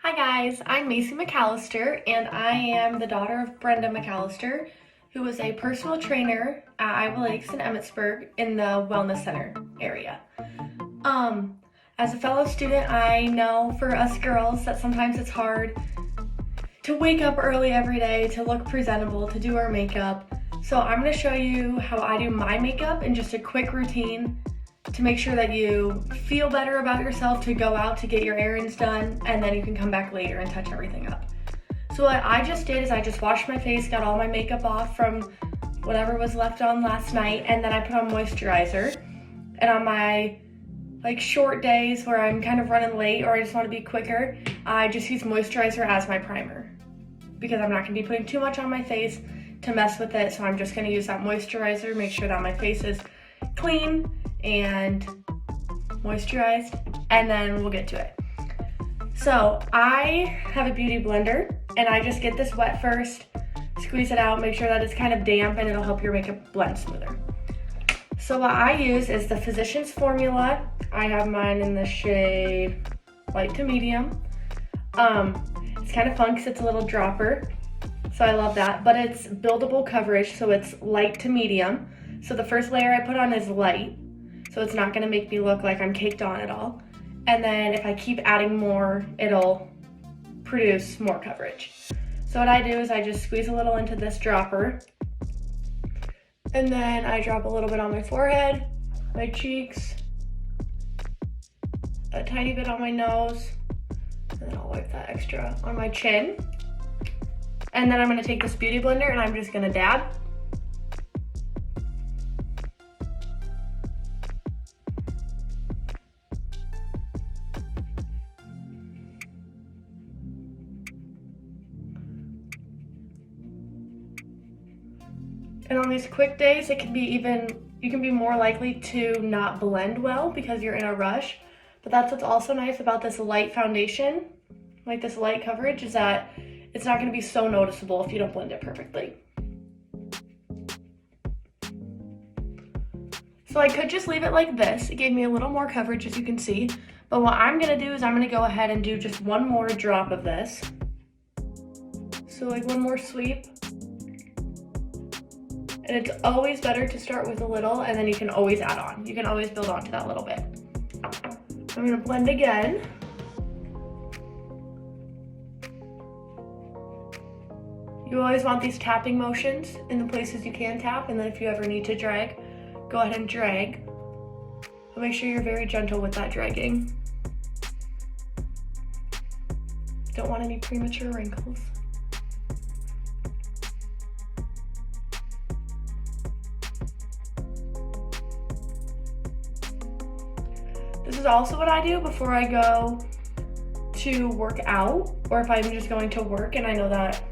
Hi guys, I'm Macy McAllister and I am the daughter of Brenda McAllister, who was a personal trainer at Iowa Lakes in Emmitsburg in the Wellness Center area. As a fellow student, I know for us girls that sometimes it's hard to wake up early every day, to look presentable, to do our makeup. So I'm going to show you how I do my makeup in just a quick routine to make sure that you feel better about yourself, to go out to get your errands done, and then you can come back later and touch everything up. So what I just did is I just washed my face, got all my makeup off from whatever was left on last night, and then I put on moisturizer. And on my short days where I'm kind of running late or I just want to be quicker, I just use moisturizer as my primer because I'm not going to be putting too much on my face to mess with it. So I'm just going to use that moisturizer, make sure that my face is clean and moisturized, and then we'll get to it. So I have a beauty blender and I just get this wet first, squeeze it out, make sure that it's kind of damp, and it'll help your makeup blend smoother. So what I use is the Physicians Formula. I have mine in the shade light to medium. It's kind of fun because it's a little dropper, so I love that, but it's buildable coverage, so it's light to medium. So the first layer I put on is light, so it's not gonna make me look like I'm caked on at all. And then if I keep adding more, it'll produce more coverage. So what I do is I just squeeze a little into this dropper, and then I drop a little bit on my forehead, my cheeks, a tiny bit on my nose, and then I'll wipe that extra on my chin. And then I'm gonna take this beauty blender and I'm just gonna dab. And on these quick days, you can be more likely to not blend well because you're in a rush. But that's what's also nice about this light foundation, like this light coverage, is that it's not going to be so noticeable if you don't blend it perfectly. So I could just leave it like this. It gave me a little more coverage, as you can see. But what I'm going to do is I'm going to go ahead and do just one more drop of this. So one more sweep. And it's always better to start with a little, and then you can always add on. You can always build onto that little bit. I'm gonna blend again. You always want these tapping motions in the places you can tap, and then if you ever need to drag, go ahead and drag. But make sure you're very gentle with that dragging. Don't want any premature wrinkles. This is also what I do before I go to work out, or if I'm just going to work and I know that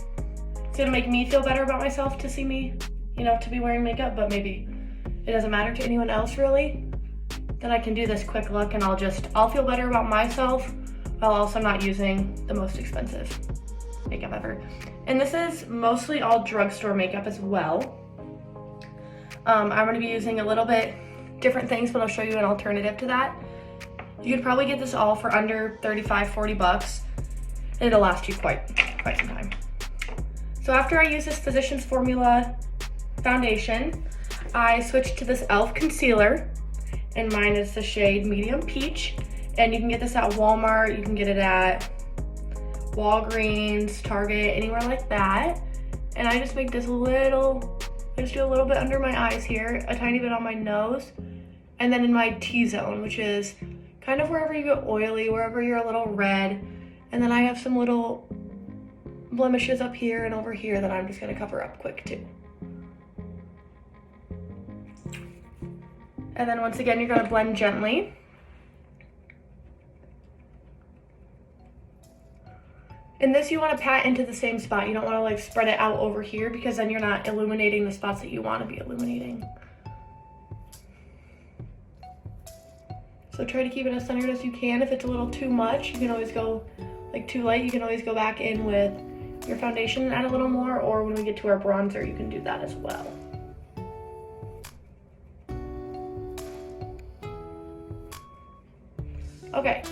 it's gonna make me feel better about myself to see me, to be wearing makeup, but maybe it doesn't matter to anyone else really, then I can do this quick look and I'll feel better about myself while also not using the most expensive makeup ever. And this is mostly all drugstore makeup as well. I'm gonna be using a little bit different things, but I'll show you an alternative to that. You could probably get this all for under 35, 40 bucks, and it'll last you quite some time. So after I use this Physicians Formula foundation, I switched to this e.l.f. concealer, and mine is the shade Medium Peach, and you can get this at Walmart, you can get it at Walgreens, Target, anywhere like that. And I just make this I just do a little bit under my eyes here, a tiny bit on my nose, and then in my T-zone, which is kind of wherever you get oily, wherever you're a little red. And then I have some little blemishes up here and over here that I'm just gonna cover up quick too. And then once again, you're gonna blend gently. And this you wanna pat into the same spot. You don't wanna spread it out over here because then you're not illuminating the spots that you wanna be illuminating. So try to keep it as centered as you can. If it's a little too much, you can always go, too light, you can always go back in with your foundation and add a little more, or when we get to our bronzer, you can do that as well. Okay,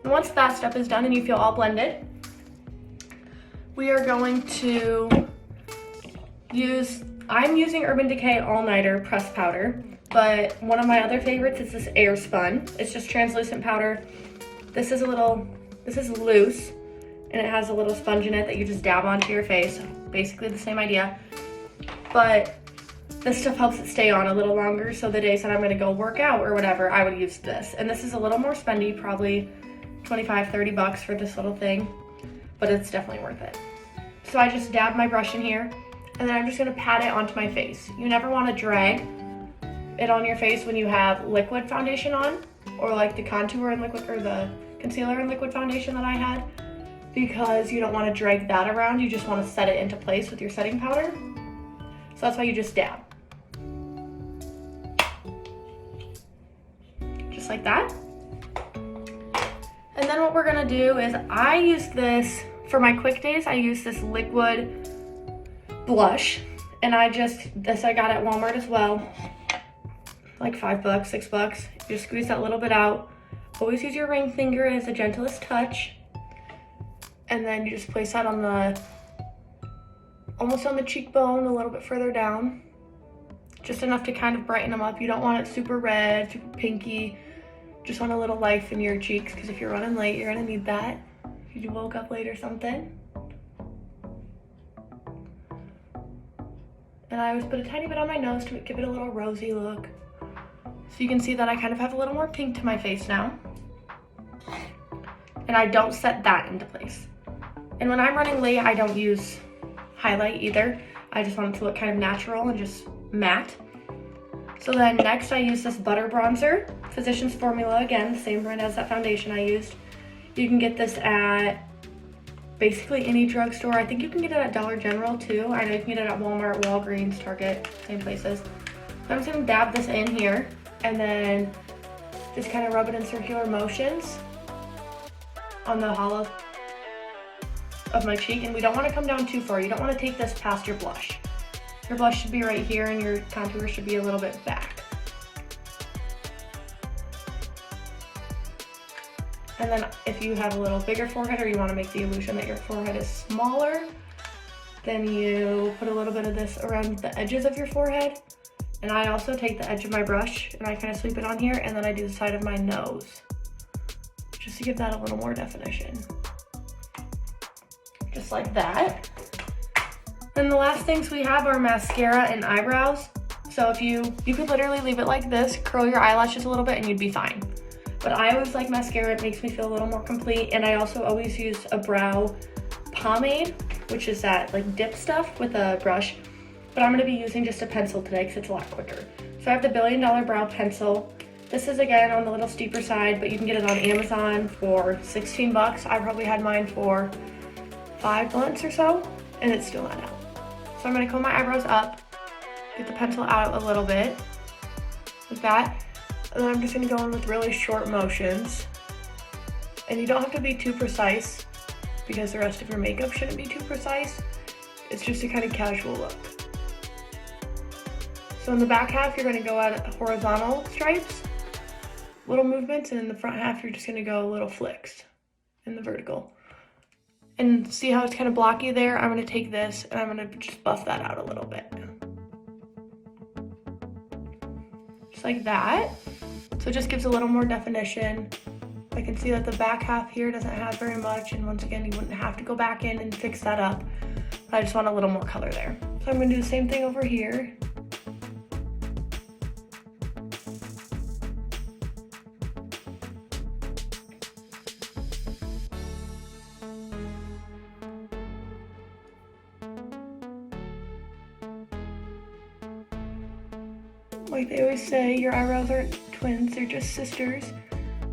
And once that step is done and you feel all blended, we are going to I'm using Urban Decay All Nighter pressed powder, but one of my other favorites is this Air Spun. It's just translucent powder. This is loose, and it has a little sponge in it that you just dab onto your face. Basically the same idea, but this stuff helps it stay on a little longer, so the days that I'm gonna go work out or whatever, I would use this. And this is a little more spendy, probably 25, 30 bucks for this little thing, but it's definitely worth it. So I just dab my brush in here, and then I'm just gonna pat it onto my face. You never wanna drag it on your face when you have liquid foundation on, or like the contour and liquid, or the concealer and liquid foundation that I had, because you don't wanna drag that around. You just wanna set it into place with your setting powder. So that's why you just dab. Just like that. And then what we're gonna do is, I use this, for my quick days, I use this liquid blush. And this I got at Walmart as well. Like $5, $6. You just squeeze that little bit out. Always use your ring finger as the gentlest touch. And then you just place that on almost on the cheekbone, a little bit further down. Just enough to kind of brighten them up. You don't want it super red, super pinky. Just want a little life in your cheeks, because if you're running late, you're gonna need that. If you woke up late or something. And I always put a tiny bit on my nose to give it a little rosy look. So you can see that I kind of have a little more pink to my face now. And I don't set that into place. And when I'm running late, I don't use highlight either. I just want it to look kind of natural and just matte. So then next I use this butter bronzer, Physicians Formula, again, the same brand as that foundation I used. You can get this at basically any drugstore. I think you can get it at Dollar General too. I know you can get it at Walmart, Walgreens, Target, same places. So I'm just gonna dab this in here and then just kind of rub it in circular motions on the hollow of my cheek. And we don't want to come down too far. You don't want to take this past your blush. Your blush should be right here and your contour should be a little bit back. And then if you have a little bigger forehead, or you want to make the illusion that your forehead is smaller, then you put a little bit of this around the edges of your forehead. And I also take the edge of my brush and I kind of sweep it on here, and then I do the side of my nose, just to give that a little more definition. Just like that. And the last things we have are mascara and eyebrows. So if you could literally leave it like this, curl your eyelashes a little bit and you'd be fine. But I always like mascara, it makes me feel a little more complete. And I also always use a brow pomade, which is that like dip stuff with a brush. But I'm gonna be using just a pencil today because it's a lot quicker. So I have the $1 Billion Brow Pencil. This is again on the little steeper side, but you can get it on Amazon for 16 bucks. I probably had mine for 5 months or so, and it's still not out. So I'm gonna comb my eyebrows up, get the pencil out a little bit, like that. And then I'm just gonna go in with really short motions. And you don't have to be too precise, because the rest of your makeup shouldn't be too precise. It's just a kind of casual look. So in the back half, you're gonna go at horizontal stripes, little movements, and in the front half, you're just gonna go little flicks in the vertical. And see how it's kind of blocky there? I'm gonna take this and I'm gonna just buff that out a little bit. Just like that. So it just gives a little more definition. I can see that the back half here doesn't have very much, and once again, you wouldn't have to go back in and fix that up. But I just want a little more color there. So I'm gonna do the same thing over here. Like they always say, your eyebrows aren't twins, they're just sisters.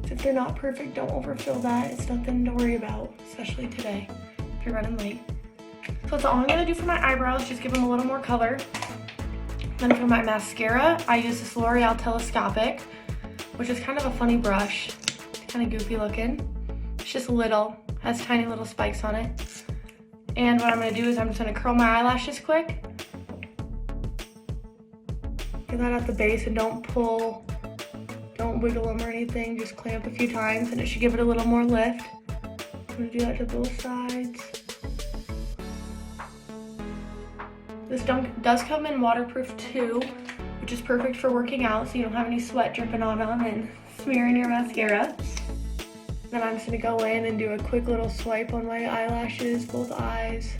So if they're not perfect, don't overfill that. It's nothing to worry about, especially today, if you're running late. So that's all I'm gonna do for my eyebrows, just give them a little more color. Then for my mascara, I use this L'Oreal Telescopic, which is kind of a funny brush. It's kind of goofy looking. It's just little, has tiny little spikes on it. And what I'm gonna do is I'm just gonna curl my eyelashes quick. Get that at the base and don't pull Don't wiggle them or anything, just clamp a few times and it should give it a little more lift. I'm gonna do that to both sides. This does come in waterproof too, which is perfect for working out so you don't have any sweat dripping on them and smearing your mascara. Then I'm just gonna go in and do a quick little swipe on my eyelashes, both eyes.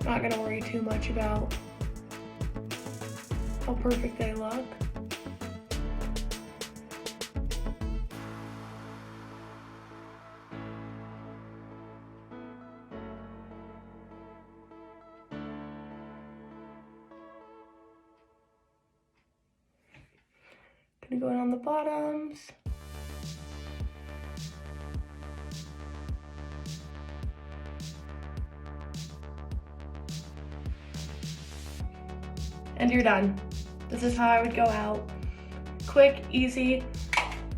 Not gonna worry too much about how perfect they look. Gonna go in on the bottoms. And you're done. This is how I would go out. Quick, easy,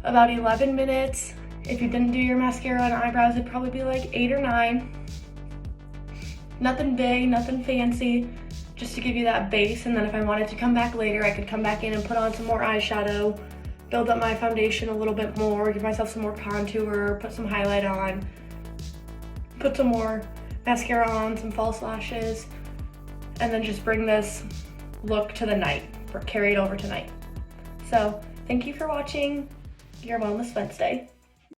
about 11 minutes. If you didn't do your mascara and eyebrows, it'd probably be like 8 or 9. Nothing big, nothing fancy, just to give you that base. And then if I wanted to come back later, I could come back in and put on some more eyeshadow, build up my foundation a little bit more, give myself some more contour, put some highlight on, put some more mascara on, some false lashes, and then just bring this look to the night, or carry it over tonight. So thank you for watching your Wellness Wednesday.